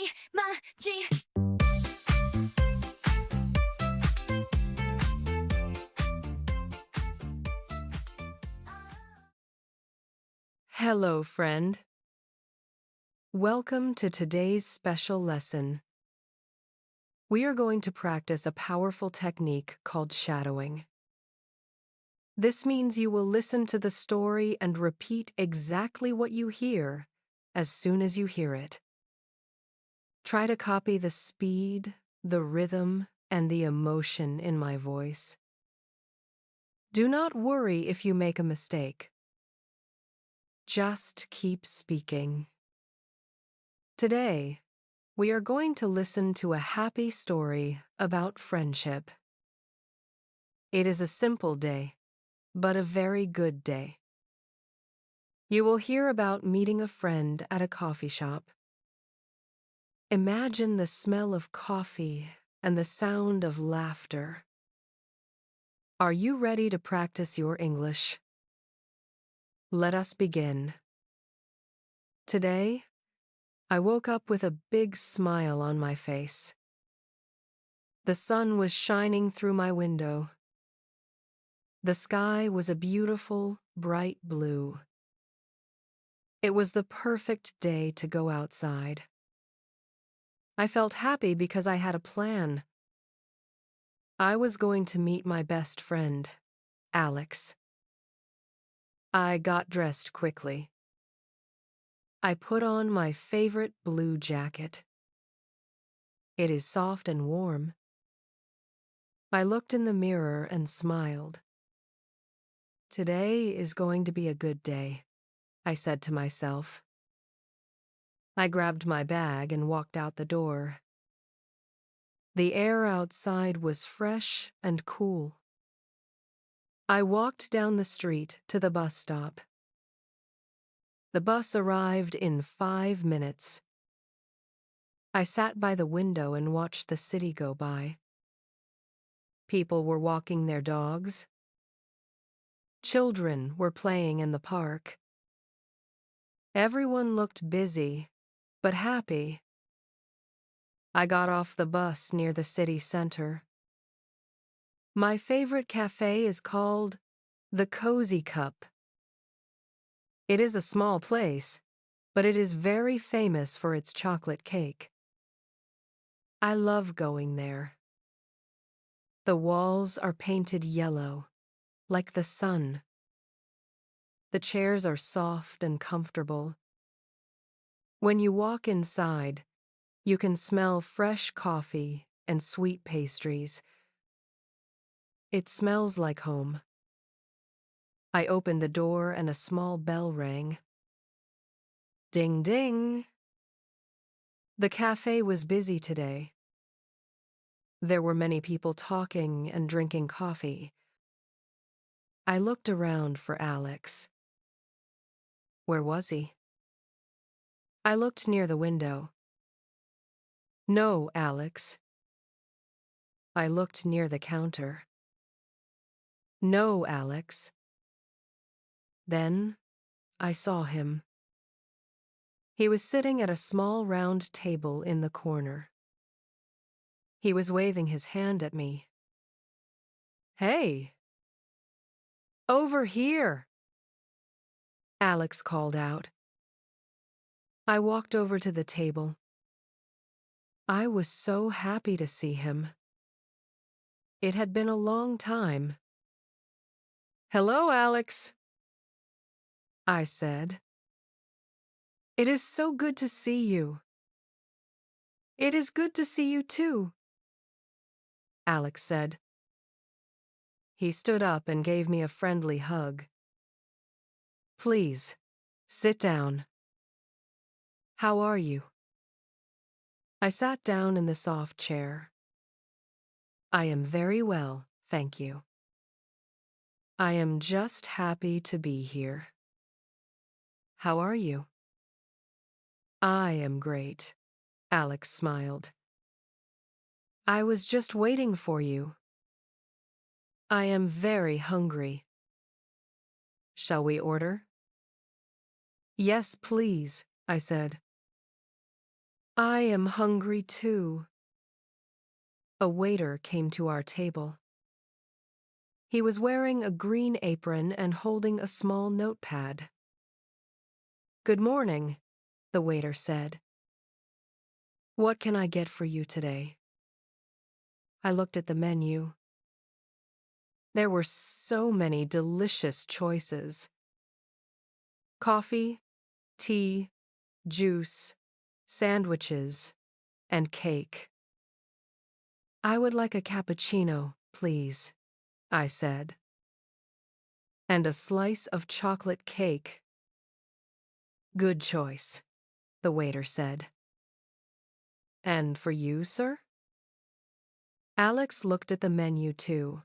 Imagi. Hello, friend. Welcome to today's special lesson. We are going to practice a powerful technique called shadowing. This means you will listen to the story and repeat exactly what you hear as soon as you hear it. Try to copy the speed, the rhythm, and the emotion in my voice. Do not worry if you make a mistake. Just keep speaking. Today, we are going to listen to a happy story about friendship. It is a simple day, but a very good day. You will hear about meeting a friend at a coffee shop. Imagine the smell of coffee and the sound of laughter. Are you ready to practice your English? Let us begin. Today, I woke up with a big smile on my face. The sun was shining through my window. The sky was a beautiful, bright blue. It was the perfect day to go outside. I felt happy because I had a plan. I was going to meet my best friend, Alex. I got dressed quickly. I put on my favorite blue jacket. It is soft and warm. I looked in the mirror and smiled. Today is going to be a good day, I said to myself. I grabbed my bag and walked out the door. The air outside was fresh and cool. I walked down the street to the bus stop. The bus arrived in 5 minutes. I sat by the window and watched the city go by. People were walking their dogs. Children were playing in the park. Everyone looked busy, but happy. I got off the bus near the city center. My favorite cafe is called the Cozy Cup. It is a small place, but it is very famous for its chocolate cake. I love going there. The walls are painted yellow, like the sun. The chairs are soft and comfortable. When you walk inside, you can smell fresh coffee and sweet pastries. It smells like home. I opened the door and a small bell rang. Ding ding! The cafe was busy today. There were many people talking and drinking coffee. I looked around for Alex. Where was he? I looked near the window. No, Alex. I looked near the counter. No, Alex. Then I saw him. He was sitting at a small round table in the corner. He was waving his hand at me. Hey! Over here! Alex called out. I walked over to the table. I was so happy to see him. It had been a long time. Hello, Alex, I said. It is so good to see you. It is good to see you too, Alex said. He stood up and gave me a friendly hug. Please, sit down. How are you? I sat down in the soft chair. I am very well, thank you. I am just happy to be here. How are you? I am great, Alex smiled. I was just waiting for you. I am very hungry. Shall we order? Yes, please, I said. I am hungry too. A waiter came to our table. He was wearing a green apron and holding a small notepad. "Good morning," the waiter said. "What can I get for you today?" I looked at the menu. There were so many delicious choices. Coffee, tea, juice, sandwiches, and cake. "I would like a cappuccino, please," I said. "And a slice of chocolate cake." "Good choice," the waiter said. "And for you, sir?" Alex looked at the menu too.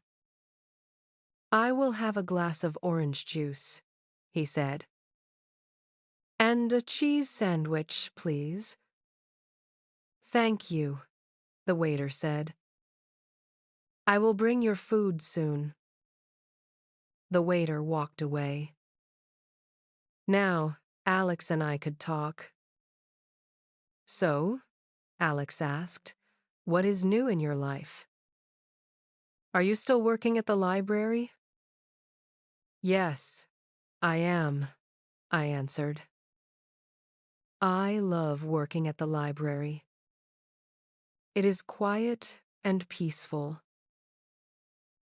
"I will have a glass of orange juice," he said. "And a cheese sandwich, please." "Thank you," the waiter said. "I will bring your food soon." The waiter walked away. Now, Alex and I could talk. "So," Alex asked, "what is new in your life? Are you still working at the library?" "Yes, I am," I answered. I love working at the library. It is quiet and peaceful.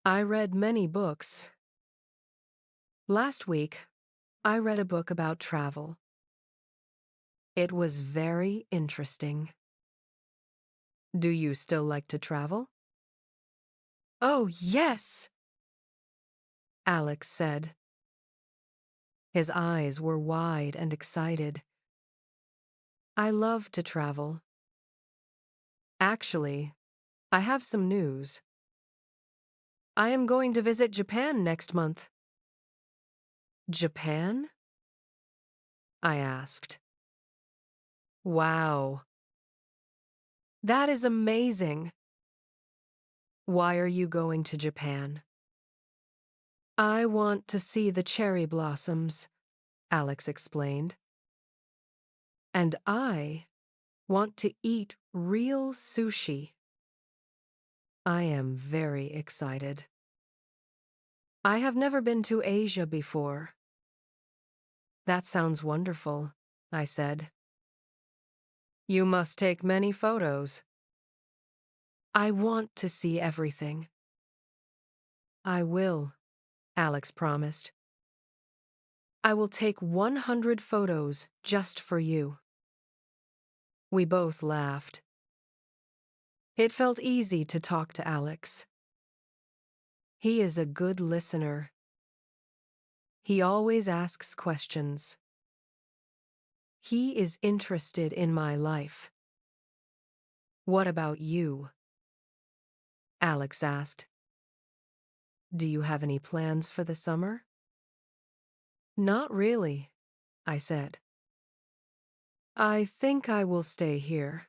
I read many books. Last week, I read a book about travel. It was very interesting. Do you still like to travel? "Oh, yes," Alex said. His eyes were wide and excited. I love to travel. Actually, I have some news. I am going to visit Japan next month. "Japan?" I asked. "Wow. That is amazing. Why are you going to Japan?" "I want to see the cherry blossoms," Alex explained. "And I want to eat real sushi." I am very excited. I have never been to Asia before. That sounds wonderful, I said. You must take many photos. I want to see everything. I will, Alex promised. I will take 100 photos just for you. We both laughed. It felt easy to talk to Alex. He is a good listener. He always asks questions. He is interested in my life. What about you? Alex asked. Do you have any plans for the summer? Not really, I said. I think I will stay here.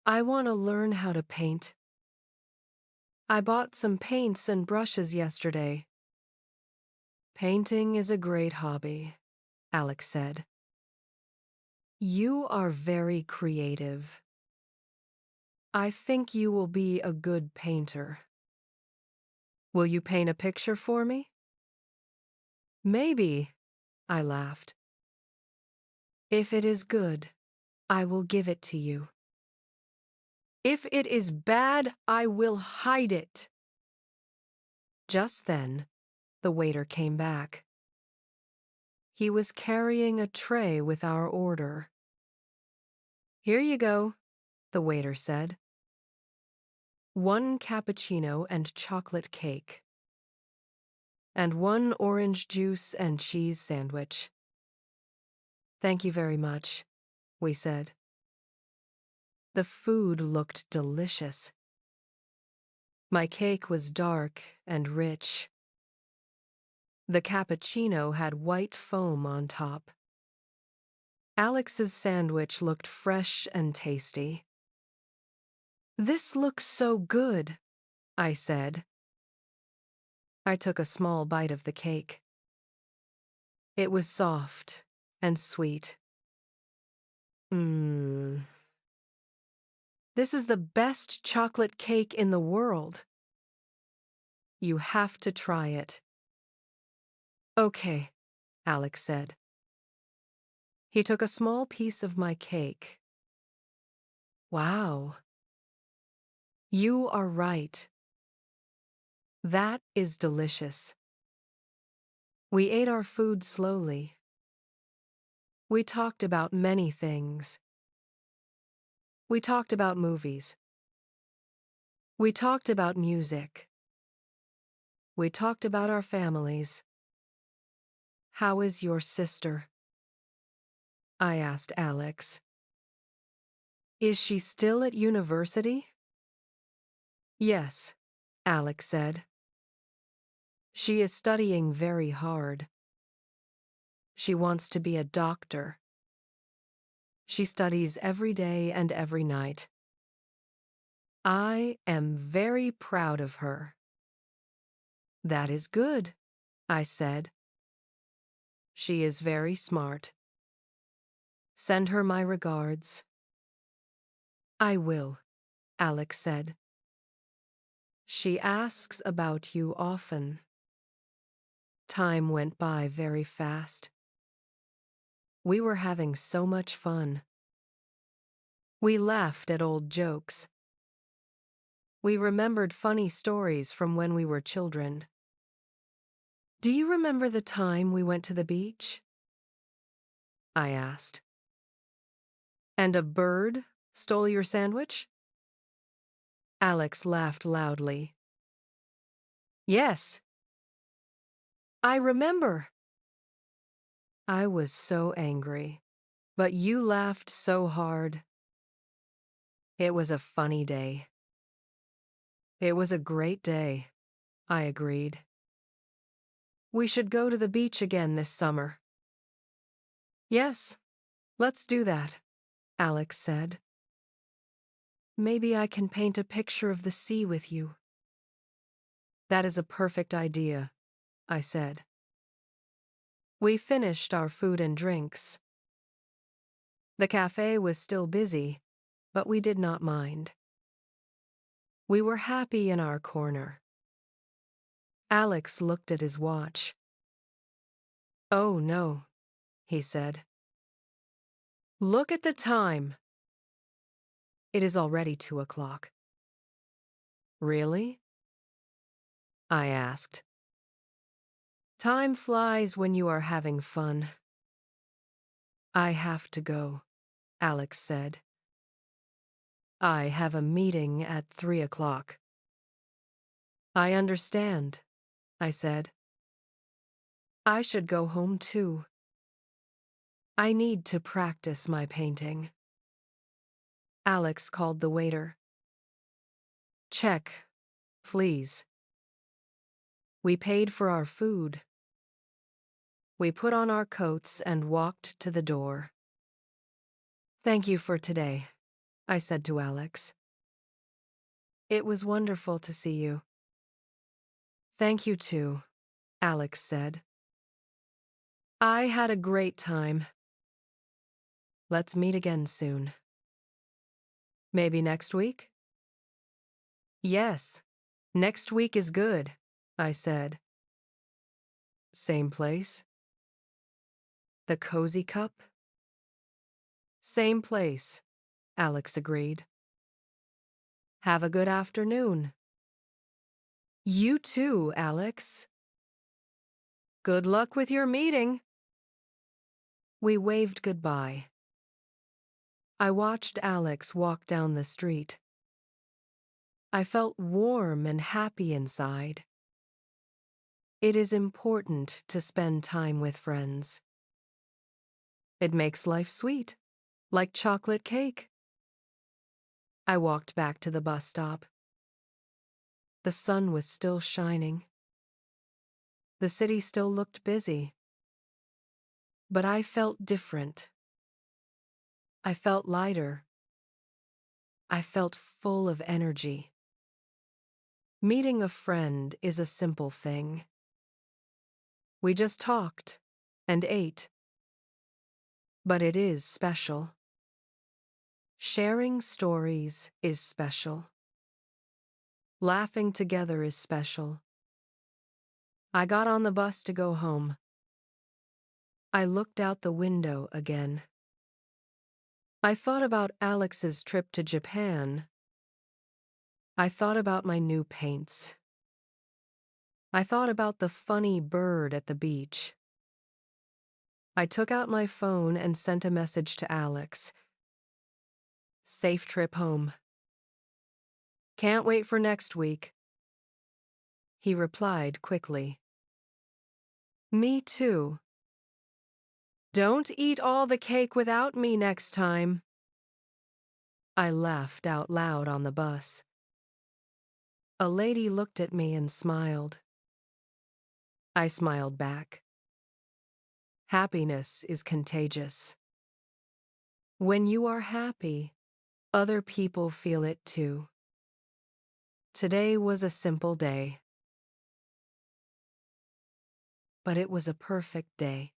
I want to learn how to paint. I bought some paints and brushes yesterday. Painting is a great hobby, Alex said. You are very creative. I think you will be a good painter. Will you paint a picture for me? Maybe, I laughed. If it is good, I will give it to you. If it is bad, I will hide it. Just then, the waiter came back. He was carrying a tray with our order. Here you go, the waiter said. 1 cappuccino and chocolate cake. And 1 orange juice and cheese sandwich. Thank you very much, we said. The food looked delicious. My cake was dark and rich. The cappuccino had white foam on top. Alex's sandwich looked fresh and tasty. This looks so good, I said. I took a small bite of the cake. It was soft and sweet. Mmm. This is the best chocolate cake in the world. You have to try it. Okay, Alex said. He took a small piece of my cake. Wow. You are right. That is delicious. We ate our food slowly. We talked about many things. We talked about movies. We talked about music. We talked about our families. How is your sister? I asked Alex. Is she still at university? Yes, Alex said. She is studying very hard. She wants to be a doctor. She studies every day and every night. I am very proud of her. That is good, I said. She is very smart. Send her my regards. I will, Alex said. She asks about you often. Time went by very fast. We were having so much fun. We laughed at old jokes. We remembered funny stories from when we were children. Do you remember the time we went to the beach? I asked. And a bird stole your sandwich? Alex laughed loudly. Yes. I remember. I was so angry, but you laughed so hard. It was a funny day. It was a great day, I agreed. We should go to the beach again this summer. Yes, let's do that, Alex said. Maybe I can paint a picture of the sea with you. That is a perfect idea, I said. We finished our food and drinks. The cafe was still busy, but we did not mind. We were happy in our corner. Alex looked at his watch. Oh, no, he said. Look at the time. It is already 2 o'clock. Really? I asked. Time flies when you are having fun. I have to go, Alex said. I have a meeting at 3 o'clock. I understand, I said. I should go home too. I need to practice my painting. Alex called the waiter. Check, please. We paid for our food. We put on our coats and walked to the door. Thank you for today, I said to Alex. It was wonderful to see you. Thank you too, Alex said. I had a great time. Let's meet again soon. Maybe next week? Yes, next week is good, I said. Same place? The cozy cup? Same place, Alex agreed. Have a good afternoon. You too, Alex. Good luck with your meeting. We waved goodbye. I watched Alex walk down the street. I felt warm and happy inside. It is important to spend time with friends. It makes life sweet, like chocolate cake. I walked back to the bus stop. The sun was still shining. The city still looked busy. But I felt different. I felt lighter. I felt full of energy. Meeting a friend is a simple thing. We just talked and ate. But it is special. Sharing stories is special. Laughing together is special. I got on the bus to go home. I looked out the window again. I thought about Alex's trip to Japan. I thought about my new paints. I thought about the funny bird at the beach. I took out my phone and sent a message to Alex. Safe trip home. Can't wait for next week. He replied quickly. Me too. Don't eat all the cake without me next time. I laughed out loud on the bus. A lady looked at me and smiled. I smiled back. Happiness is contagious. When you are happy, other people feel it too. Today was a simple day, but it was a perfect day.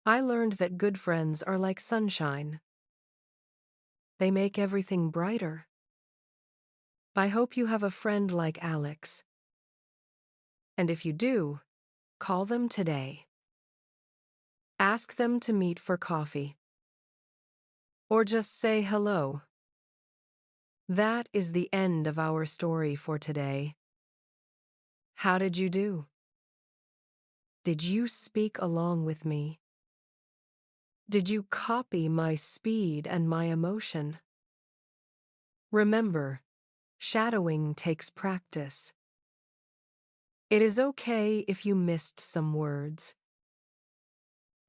I learned that good friends are like sunshine. They make everything brighter. I hope you have a friend like Alex. And if you do, call them today. Ask them to meet for coffee. Or just say hello. That is the end of our story for today. How did you do? Did you speak along with me? Did you copy my speed and my emotion? Remember, shadowing takes practice. It is okay if you missed some words.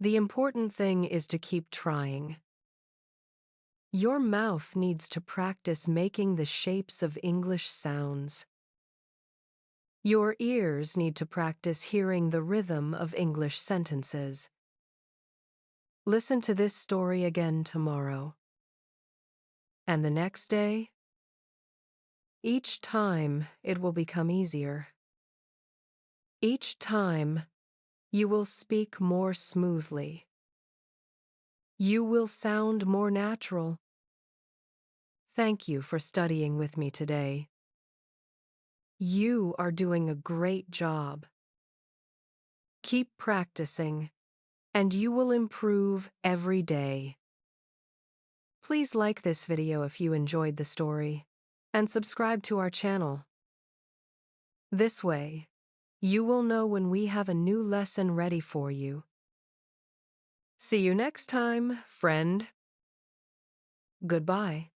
The important thing is to keep trying. Your mouth needs to practice making the shapes of English sounds. Your ears need to practice hearing the rhythm of English sentences. Listen to this story again tomorrow. And the next day? Each time it will become easier. Each time you will speak more smoothly. You will sound more natural. Thank you for studying with me today. You are doing a great job. Keep practicing, and you will improve every day. Please like this video if you enjoyed the story, and subscribe to our channel. This way, you will know when we have a new lesson ready for you. See you next time, friend. Goodbye.